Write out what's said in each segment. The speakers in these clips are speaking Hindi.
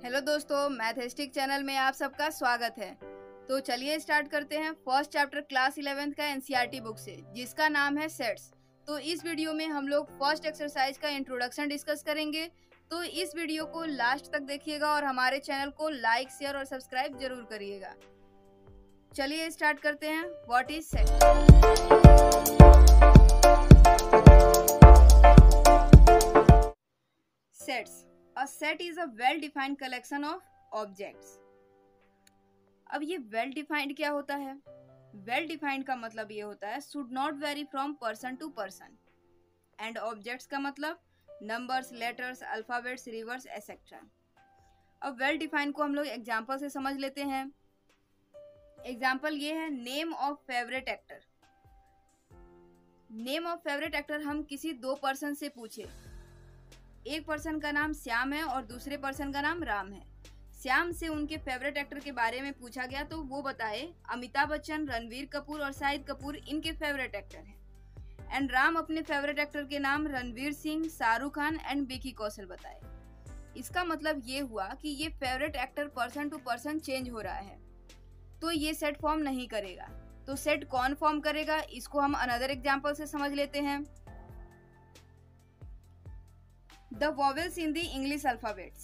हेलो दोस्तों, मैथेस्टिक चैनल में आप सबका स्वागत है। तो चलिए स्टार्ट करते हैं फर्स्ट चैप्टर क्लास 11th का एनसीईआरटी बुक से, जिसका नाम है सेट्स। तो इस वीडियो में हम लोग फर्स्ट एक्सरसाइज का इंट्रोडक्शन डिस्कस करेंगे। तो इस वीडियो को लास्ट तक देखिएगा और हमारे चैनल को लाइक, शेयर और सब्सक्राइब जरूर करिएगा। चलिए स्टार्ट करते हैं। What is set? Sets. A set is a well-defined collection of objects. अब ये well-defined क्या होता है? Well-defined का मतलब ये होता है should not vary from person to person. And objects का मतलब numbers, letters, alphabets, rivers, etc. अब well-defined को हम लोग एग्जाम्पल से समझ लेते हैं। एग्जाम्पल ये है name of favourite actor. Name of favourite actor हम किसी दो पर्सन से पूछे। एक पर्सन का नाम श्याम है और दूसरे पर्सन का नाम राम है। श्याम से उनके फेवरेट एक्टर के बारे में पूछा गया तो वो बताए अमिताभ बच्चन, रणवीर कपूर और शाहिद कपूर इनके फेवरेट एक्टर हैं। एंड राम अपने फेवरेट एक्टर के नाम रणवीर सिंह, शाहरुख खान एंड विकी कौशल बताए। इसका मतलब ये हुआ कि ये favourite actor person to person change हो रहा है, तो ये सेट फॉर्म नहीं करेगा। तो सेट कौन फॉर्म करेगा, इसको हम अनदर एग्जाम्पल से समझ लेते हैं। The vowels in the English alphabets।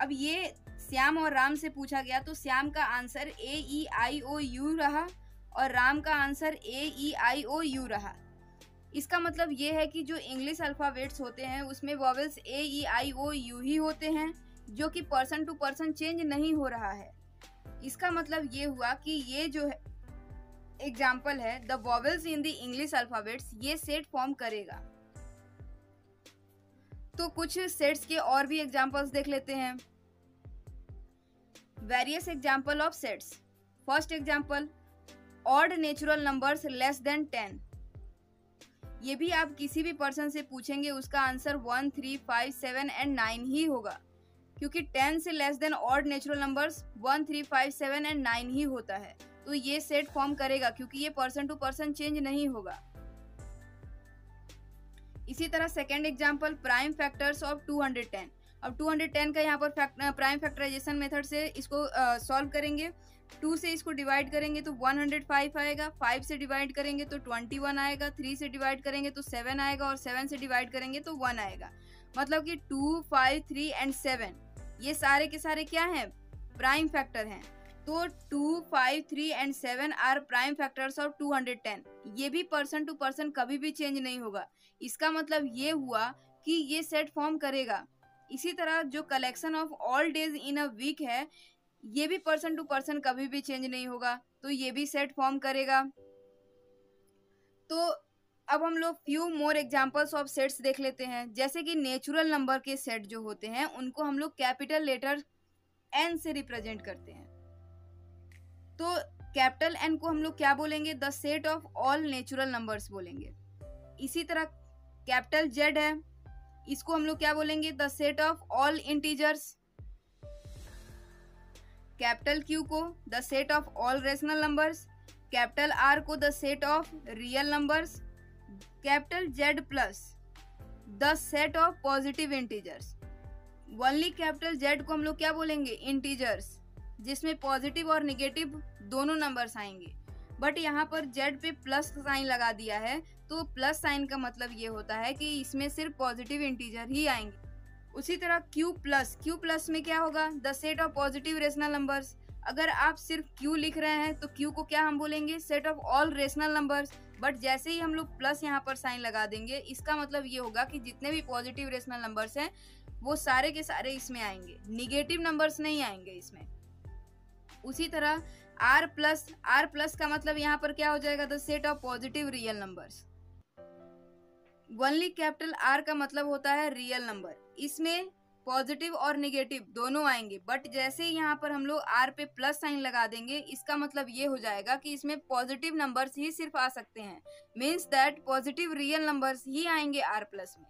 अब ये श्याम और राम से पूछा गया तो श्याम का आंसर A-E-I-O-U रहा और राम का आंसर A-E-I-O-U रहा। इसका मतलब ये है कि जो इंग्लिश अल्फाबेट्स होते हैं उसमें वॉवेल्स A-E-I-O-U ही होते हैं, जो कि पर्सन टू पर्सन चेंज नहीं हो रहा है। इसका मतलब ये हुआ कि ये जो है एग्जाम्पल है the vowels in the English alphabets, ये सेट फॉर्म करेगा। तो कुछ सेट्स के और भी एग्जांपल्स देख लेते हैं। Various example of sets. First example odd natural numbers less than 10। ये भी आप किसी भी पर्सन से पूछेंगे उसका आंसर 1, 3, 5, 7 एंड 9 ही होगा, क्योंकि 10 से less than odd natural numbers 1, 3, 5, 7 and 9 ही होता है। तो ये सेट फॉर्म करेगा क्योंकि ये पर्सन टू पर्सन चेंज नहीं होगा। इसी तरह second example prime factors of 210। अब 210 का यहाँ पर प्राइम फैक्टराइजेशन मेथड से इसको सॉल्व करेंगे। 2 से इसको डिवाइड करेंगे तो 105 आएगा, 5 से डिवाइड करेंगे तो 21 आएगा, 3 से डिवाइड करेंगे तो 7 आएगा और 7 से डिवाइड करेंगे तो 1 आएगा। मतलब कि 2, 5, 3 एंड 7 ये सारे के सारे क्या हैं? प्राइम फैक्टर हैं। तो 2, 5, 3 and 7 are prime factors of 210। ये भी पर्सन टू पर्सन कभी भी चेंज नहीं होगा। इसका मतलब ये हुआ कि ये सेट फॉर्म करेगा। इसी तरह जो collection of all days in a week है, ये भी पर्सन टू पर्सन कभी भी चेंज नहीं होगा, तो ये भी सेट फॉर्म करेगा। तो अब हम लोग few more examples of sets देख लेते हैं। जैसे कि नेचुरल नंबर के सेट जो होते हैं उनको हम लोग कैपिटल लेटर एन से रिप्रेजेंट करते हैं। तो कैपिटल एन को हम लोग क्या बोलेंगे? The set of all natural numbers बोलेंगे। इसी तरह कैपिटल जेड है, इसको हम लोग क्या बोलेंगे? The set of all integers. Capital Q को the set of all rational numbers. Capital R को the set of real numbers. Capital Z plus the set of positive integers. Only capital Z को हम लोग क्या बोलेंगे? इंटीजर्स, जिसमें पॉजिटिव और निगेटिव दोनों नंबर्स आएंगे। बट यहाँ पर जेड पे प्लस साइन लगा दिया है, तो प्लस साइन का मतलब ये होता है कि इसमें सिर्फ पॉजिटिव इंटीजर ही आएंगे। उसी तरह क्यू प्लस में क्या होगा? The set of positive rational numbers. अगर आप सिर्फ क्यू लिख रहे हैं तो क्यू को क्या हम बोलेंगे? Set of all rational numbers. But जैसे ही हम लोग प्लस यहाँ पर साइन लगा देंगे, इसका मतलब ये होगा कि जितने भी पॉजिटिव रेशनल नंबर्स हैं वो सारे के सारे इसमें आएंगे, निगेटिव नंबर्स नहीं आएंगे इसमें। उसी तरह आर प्लस का मतलब यहाँ पर क्या हो जाएगा? The set of positive real numbers. Only capital R का मतलब होता है रियल नंबर, इसमें पॉजिटिव और निगेटिव दोनों आएंगे। बट जैसे ही यहाँ पर हम लोग आर पे प्लस साइन लगा देंगे, इसका मतलब ये हो जाएगा कि इसमें पॉजिटिव नंबर्स ही सिर्फ आ सकते हैं। Means that positive real numbers ही आएंगे आर प्लस में।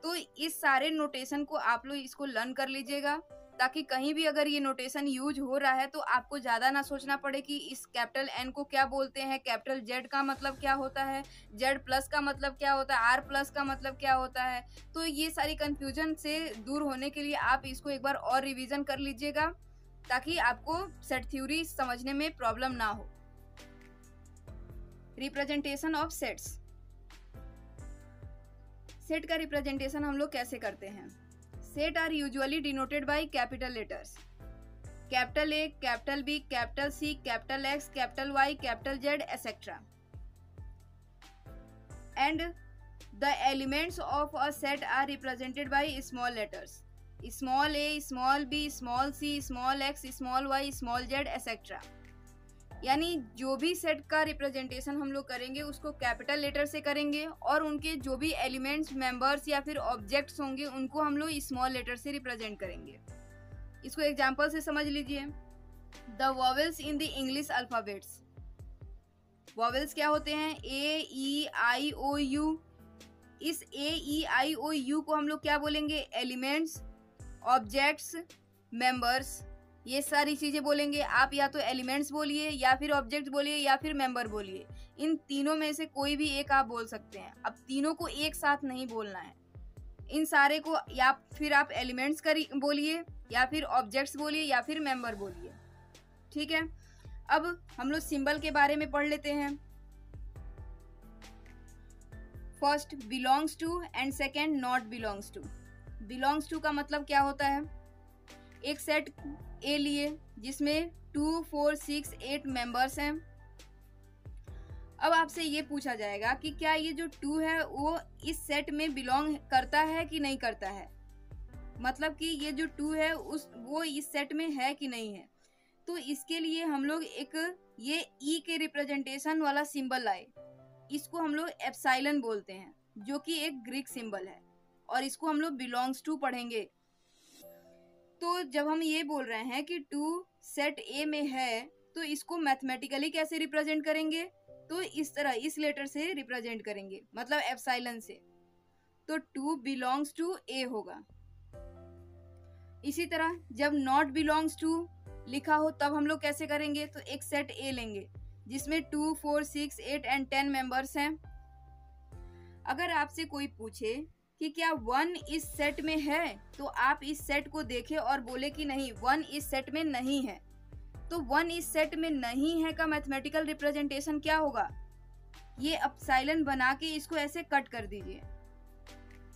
तो इस सारे नोटेशन को आप लोग इसको लर्न कर लीजिएगा। ताकि कहीं भी अगर ये नोटेशन यूज हो रहा है तो आपको ज़्यादा ना सोचना पड़े कि इस कैपिटल N को क्या बोलते हैं, कैपिटल Z का मतलब क्या होता है, Z प्लस का मतलब क्या होता है, R प्लस का मतलब क्या होता है। तो ये सारी कन्फ्यूजन से दूर होने के लिए आप इसको एक बार और रिवीजन कर लीजिएगा ताकि आपको सेट थ्योरी समझने में प्रॉब्लम ना हो। Representation of sets. सेट का रिप्रेजेंटेशन हम लोग कैसे करते हैं? Set are usually denoted by capital letters, capital A, capital B, capital C, capital X, capital Y, capital Z, etc. And the elements of a set are represented by small letters, small a, small b, small c, small x, small y, small z, etc. यानी जो भी सेट का रिप्रेजेंटेशन हम लोग करेंगे उसको कैपिटल लेटर से करेंगे और उनके जो भी एलिमेंट्स, मेंबर्स या फिर ऑब्जेक्ट्स होंगे उनको हम लोग स्मॉल लेटर से रिप्रेजेंट करेंगे। इसको एग्जांपल से समझ लीजिए। The vowels in the English alphabets. Vowels क्या होते हैं? ए, ई, आई, ओ, यू। इस ए, ई, आई, ओ, यू को हम लोग क्या बोलेंगे? एलिमेंट्स, ऑब्जेक्ट्स, मेंबर्स, ये सारी चीजें बोलेंगे। आप या तो एलिमेंट्स बोलिए या फिर ऑब्जेक्ट बोलिए या फिर मेंबर बोलिए, इन तीनों में से कोई भी एक आप बोल सकते हैं। अब तीनों को एक साथ नहीं बोलना है, इन सारे को या फिर आप एलिमेंट्स बोलिए या फिर ऑब्जेक्ट्स बोलिए या फिर मेंबर बोलिए, ठीक है। अब हम लोग सिंबल के बारे में पढ़ लेते हैं। First belongs to and second not belongs to. Belongs to का मतलब क्या होता है? एक सेट ए लिए जिसमें 2, 4, 6, 8 मेंबर्स हैं। अब आपसे ये पूछा जाएगा कि क्या ये जो 2 है वो इस सेट में बिलोंग करता है कि नहीं करता है, मतलब कि ये जो 2 है वो इस सेट में है कि नहीं है। तो इसके लिए हम लोग एक ये ई के रिप्रेजेंटेशन वाला सिंबल लाए, इसको हम लोग एप्सिलॉन बोलते हैं जो कि एक ग्रीक सिंबल है और इसको हम लोग बिलोंग्स टू पढ़ेंगे। तो जब हम ये बोल रहे हैं कि 2 सेट ए में है तो इसको मैथमेटिकली कैसे रिप्रेजेंट करेंगे? तो इस तरह इस लेटर से रिप्रेजेंट करेंगे, मतलब एप्सिलॉन से। तो 2 बिलोंग्स टू ए होगा। इसी तरह जब नॉट बिलोंग्स टू लिखा हो तब हम लोग कैसे करेंगे? तो एक सेट ए लेंगे जिसमें 2, 4, 6, 8 एंड 10 मेंबर्स हैं। अगर आपसे कोई पूछे कि क्या 1 इस सेट में है तो आप इस सेट को देखें और बोले कि नहीं 1 इस सेट में नहीं है। तो 1 इस सेट में नहीं है का मैथमेटिकल रिप्रेजेंटेशन क्या होगा? ये एप्सिलॉन बना के इसको ऐसे कट कर दीजिए।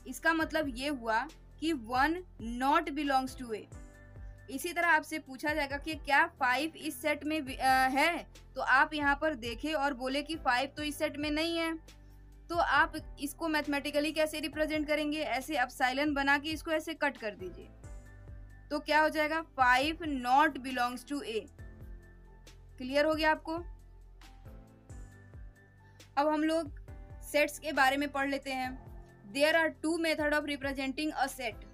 इसका मतलब ये हुआ कि 1 नॉट बिलोंग्स टू ए। इसी तरह आपसे पूछा जाएगा कि क्या 5 इस सेट में है, तो आप यहाँ पर देखें और बोले कि 5 तो इस सेट में नहीं है। तो आप इसको मैथमेटिकली कैसे रिप्रेजेंट करेंगे? ऐसे एप्सिलॉन बना के इसको ऐसे कट कर दीजिए। तो क्या हो जाएगा? 5 not belongs to A. Clear हो गया आपको? अब हम लोग सेट्स के बारे में पढ़ लेते हैं। There are 2 method of representing a set.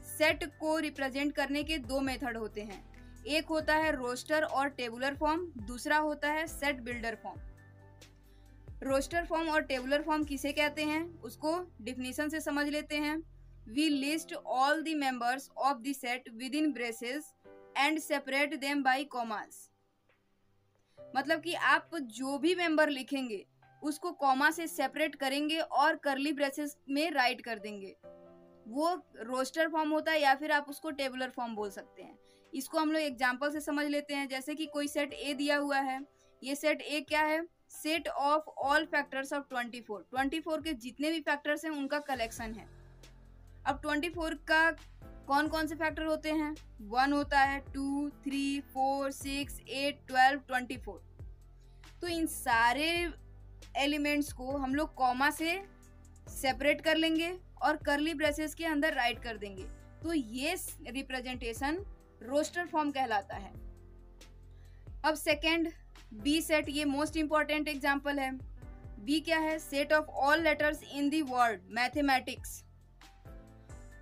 Set को रिप्रेजेंट करने के 2 मेथड होते हैं। एक होता है रोस्टर और टेबुलर फॉर्म, दूसरा होता है set builder form. Roster form और टेबुलर फॉर्म किसे कहते हैं उसको डिफिनीशन से समझ लेते हैं। We list all the members of the set within braces and separate them by commas. मतलब कि आप जो भी मेंबर लिखेंगे उसको कॉमा से सेपरेट करेंगे और करली ब्रेसेस में राइट कर देंगे। वो रोस्टर फॉर्म होता है या फिर आप उसको टेबुलर फॉर्म बोल सकते हैं। इसको हम लोग एग्जांपल से समझ लेते हैं। जैसे कि कोई सेट ए दिया हुआ है, ये सेट ए क्या है? Set of all factors of 24। 24 के जितने भी फैक्टर्स हैं उनका कलेक्शन है। अब 24 का कौन कौन से फैक्टर होते हैं? 1 होता है, 2, 3, 4, 6, 8, 12, 24। तो इन सारे एलिमेंट्स को हम लोग कॉमा से सेपरेट कर लेंगे और करली ब्रेसेस के अंदर राइट कर देंगे। तो ये रिप्रेजेंटेशन रोस्टर फॉर्म कहलाता है। अब सेकेंड बी सेट, ये मोस्ट इंपॉर्टेंट एग्जांपल है। बी क्या है? Set of all letters in the word mathematics.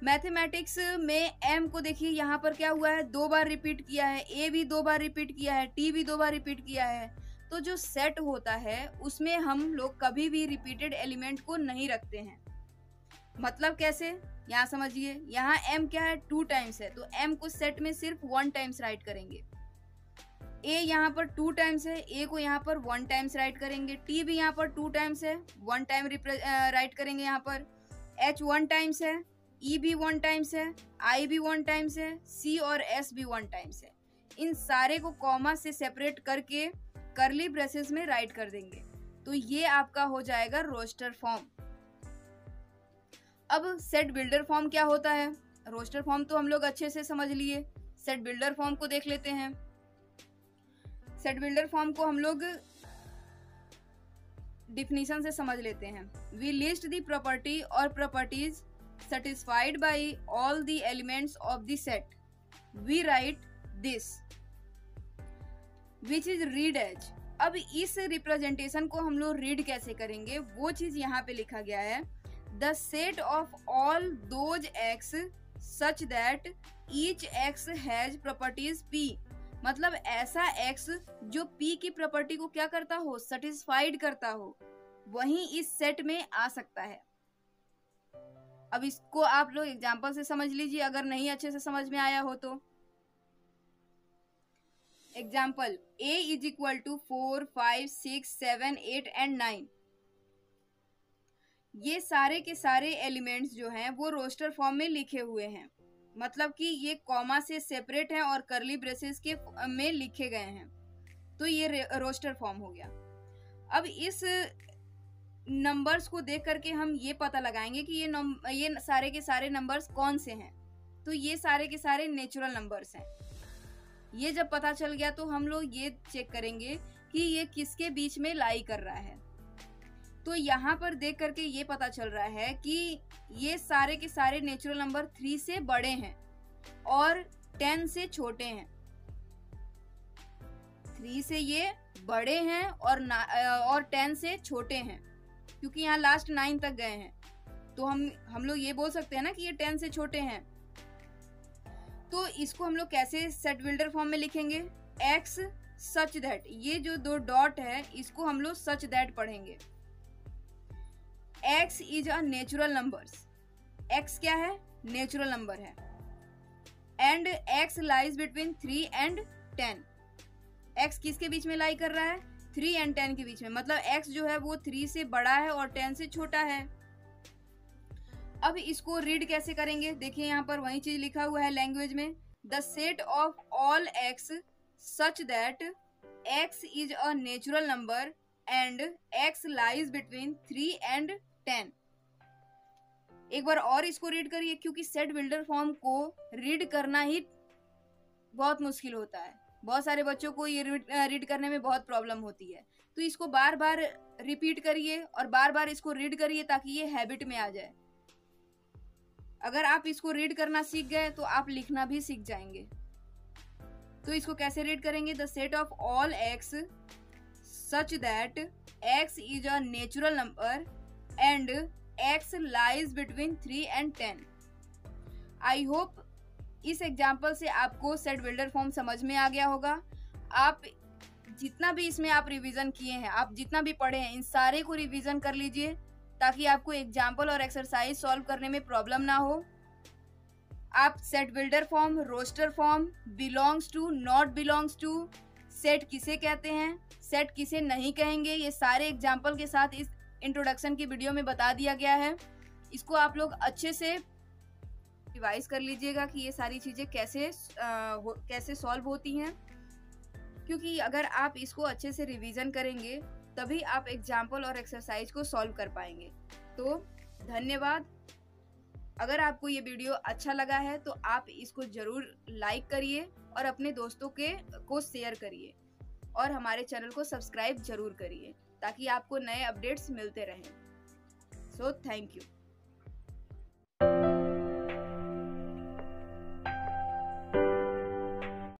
Mathematics में एम को देखिए यहाँ पर क्या हुआ है? 2 बार रिपीट किया है, ए भी 2 बार रिपीट किया है, टी भी 2 बार रिपीट किया है। तो जो सेट होता है उसमें हम लोग कभी भी रिपीटेड एलिमेंट को नहीं रखते हैं। मतलब कैसे? यहाँ समझिए, यहाँ m क्या है, 2 टाइम्स है, तो m को सेट में सिर्फ 1 टाइम्स राइट करेंगे। a यहाँ पर 2 टाइम्स है, a को यहाँ पर 1 टाइम्स राइट करेंगे। t भी यहाँ पर 2 टाइम्स है, 1 टाइम राइट करेंगे यहाँ पर। h 1 टाइम्स है, e भी 1 टाइम्स है, i भी 1 टाइम्स है, c और s भी 1 टाइम्स है। इन सारे को कॉमा से सेपरेट करके कर्ली ब्रेसेस में राइट कर देंगे, तो ये आपका हो जाएगा रोस्टर फॉर्म। अब सेट बिल्डर फॉर्म क्या होता है? रोस्टर फॉर्म तो हम लोग अच्छे से समझ लिए, सेट बिल्डर फॉर्म को देख लेते हैं। सेट बिल्डर फॉर्म को हम लोग डिफिनीशन से समझ लेते हैं। वी लिस्ट द प्रॉपर्टी और properties satisfied by all the elements of the set. We write this, which is read as। अब इस रिप्रेजेंटेशन को हम लोग रीड कैसे करेंगे, वो चीज यहाँ पे लिखा गया है। The set of all those x such that each x has properties p। मतलब ऐसा x जो p की प्रॉपर्टी को क्या करता हो, सेटिस्फाइड करता हो, वही इस सेट में आ सकता है। अब इसको आप लोग एग्जाम्पल से समझ लीजिए, अगर नहीं अच्छे से समझ में आया हो तो। Example, a is equal to 4, 5, 6, 7, 8 and 9। ये सारे के सारे एलिमेंट्स जो हैं वो रोस्टर फॉर्म में लिखे हुए हैं, मतलब कि ये कॉमा से सेपरेट हैं और कर्ली ब्रेसेस के में लिखे गए हैं, तो ये रोस्टर फॉर्म हो गया। अब इस नंबर्स को देख करके हम ये पता लगाएंगे कि ये सारे के सारे नंबर्स कौन से हैं, तो ये सारे के सारे नेचुरल नंबर्स हैं। ये जब पता चल गया तो हम लोग ये चेक करेंगे कि ये किसके बीच में लाई कर रहा है। तो यहाँ पर देख करके ये पता चल रहा है कि ये सारे के सारे नेचुरल नंबर 3 से बड़े हैं और 10 से छोटे हैं। 3 से ये बड़े हैं और 10 से छोटे हैं, क्योंकि यहाँ लास्ट 9 तक गए हैं, तो हम लोग ये बोल सकते हैं ना कि ये 10 से छोटे हैं। तो इसको हम लोग कैसे सेट बिल्डर फॉर्म में लिखेंगे? x सच दैट, ये जो 2 डॉट है इसको हम लोग सच दैट पढ़ेंगे। x is a natural numbers, x क्या है? नेचुरल नंबर है। And x lies between 3 and 10। x किसके बीच में लाई कर रहा है? 3 एंड 10 के बीच में, मतलब x जो है वो 3 से बड़ा है और 10 से छोटा है। अब इसको रीड कैसे करेंगे? देखिए यहाँ पर वही चीज लिखा हुआ है लैंग्वेज में, the set of all x such that x is a natural number and x lies between 3 and 10। एक बार और इसको रीड करिए, क्योंकि सेट बिल्डर फॉर्म को रीड करना ही बहुत मुश्किल होता है। बहुत सारे बच्चों को ये रीड करने में बहुत प्रॉब्लम होती है, तो इसको बार बार रिपीट करिए और बार बार इसको रीड करिए ताकि ये हैबिट में आ जाए। अगर आप इसको रीड करना सीख गए तो आप लिखना भी सीख जाएंगे। तो इसको कैसे रीड करेंगे? The set of all x such that x is a natural number and x lies between 3 and 10। I hope इस एग्जाम्पल से आपको सेट बिल्डर फॉर्म समझ में आ गया होगा। आप जितना भी इसमें आप रिवीजन किए हैं, आप जितना भी पढ़े हैं, इन सारे को रिवीजन कर लीजिए ताकि आपको एग्जाम्पल और एक्सरसाइज सॉल्व करने में प्रॉब्लम ना हो। आप set builder form, roster form, belongs to, not belongs to, set किसे कहते हैं, सेट किसे नहीं कहेंगे, ये सारे एग्जाम्पल के साथ इस इंट्रोडक्शन की वीडियो में बता दिया गया है। इसको आप लोग अच्छे से रिवाइज कर लीजिएगा कि ये सारी चीज़ें कैसे सॉल्व होती हैं, क्योंकि अगर आप इसको अच्छे से रिवीजन करेंगे तभी आप एग्जाम्पल और एक्सरसाइज को सॉल्व कर पाएंगे। तो धन्यवाद। अगर आपको ये वीडियो अच्छा लगा है तो आप इसको ज़रूर लाइक करिए और अपने दोस्तों को शेयर करिए और हमारे चैनल को सब्सक्राइब जरूर करिए ताकि आपको नए अपडेट्स मिलते रहें। So thank you.